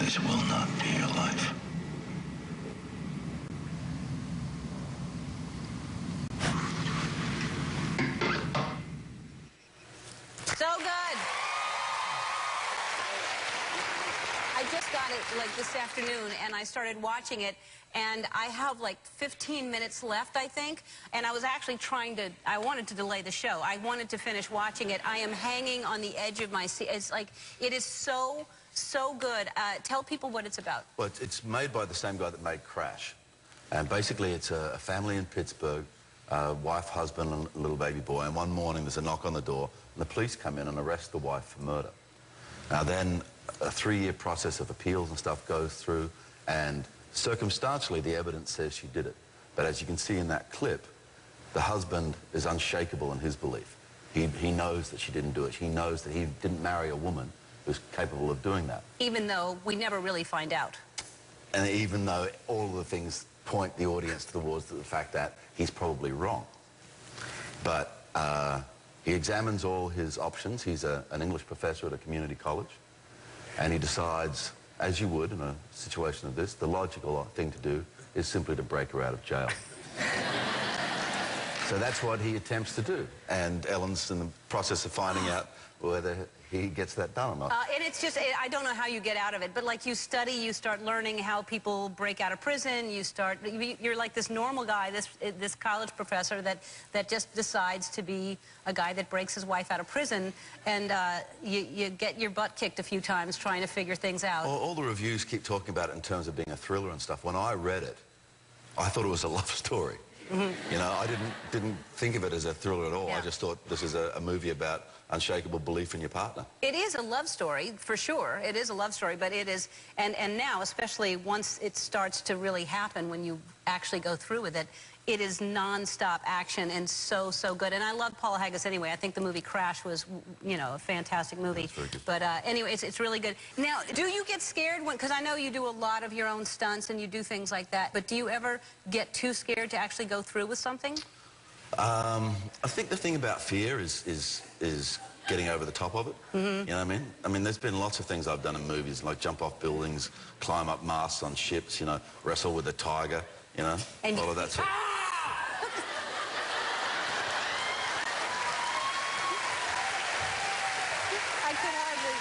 This will not be your life. So good. I just got it like this afternoon, and I started watching it, and I have like 15 minutes left, I think, and I was actually I wanted to delay the show. I wanted to finish watching it. I am hanging on the edge of my seat. It's like, it is so good. Tell people what it's about. Well, it's made by the same guy that made Crash. And basically, it's a family in Pittsburgh, wife, husband, and a little baby boy. And one morning, there's a knock on the door, and the police come in and arrest the wife for murder. Now then, a 3-year process of appeals and stuff goes through, and circumstantially, the evidence says she did it. But as you can see in that clip, the husband is unshakable in his belief. He knows that she didn't do it. He knows that he didn't marry a woman who's capable of doing that. Even though we never really find out. And even though all of the things point the audience towards the fact that he's probably wrong. But he examines all his options. He's an English professor at a community college. And he decides, as you would in a situation of this, the logical thing to do is simply to break her out of jail. So that's what he attempts to do. And Ellen's in the process of finding out whether he gets that done or not. And it's just, I don't know how you get out of it, but like you study, you start learning how people break out of prison, you're like this normal guy, this college professor that just decides to be a guy that breaks his wife out of prison, and you get your butt kicked a few times trying to figure things out. All the reviews keep talking about it in terms of being a thriller and stuff. When I read it, I thought it was a love story. Mm-hmm. You know, I didn't think of it as a thriller at all. Yeah. I just thought this is a movie about unshakable belief in your partner. It is a love story, for sure. It is a love story, but it is, and now, especially once it starts to really happen, when you actually go through with it, it is non-stop action and so good. And I love Paul Haggis anyway. I think the movie Crash was, you know, a fantastic movie. That's very good. But anyway, it's really good. Now, do you get scared when, because I know you do a lot of your own stunts and you do things like that, but do you ever get too scared to actually go through with something? I think the thing about fear is getting over the top of it. Mm-hmm. You know what I mean? I mean, there's been lots of things I've done in movies, like jump off buildings, climb up masts on ships, you know, wrestle with a tiger, you know, and all of that sort of... I could hardly...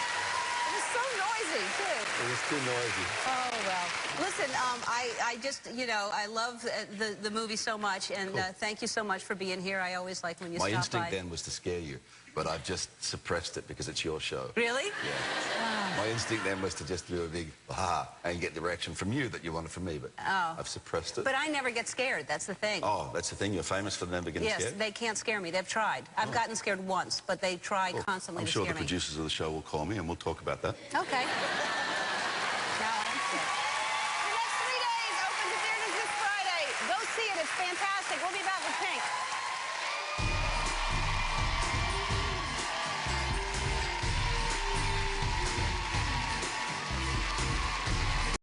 It was so noisy, too. It was too noisy. Oh, well. Listen, I just, you know, I love the movie so much, and cool. Thank you so much for being here. I always like when you My stop by. instinct then was to scare you, but I've just suppressed it because it's your show. Really? Yeah. My instinct then was to just do a big ha and get the reaction from you that you wanted from me, but I've suppressed it. But I never get scared, that's the thing. Oh, that's the thing? You're famous for never getting scared? Yes, they can't scare me. They've tried. I've gotten scared once, but they try constantly to scare me. I'm sure the producers of the show will call me and we'll talk about that. Okay. Now I'm scared. The next 3 days, open to theaters this Friday. Go see it. It's fantastic. We'll be back with Pink.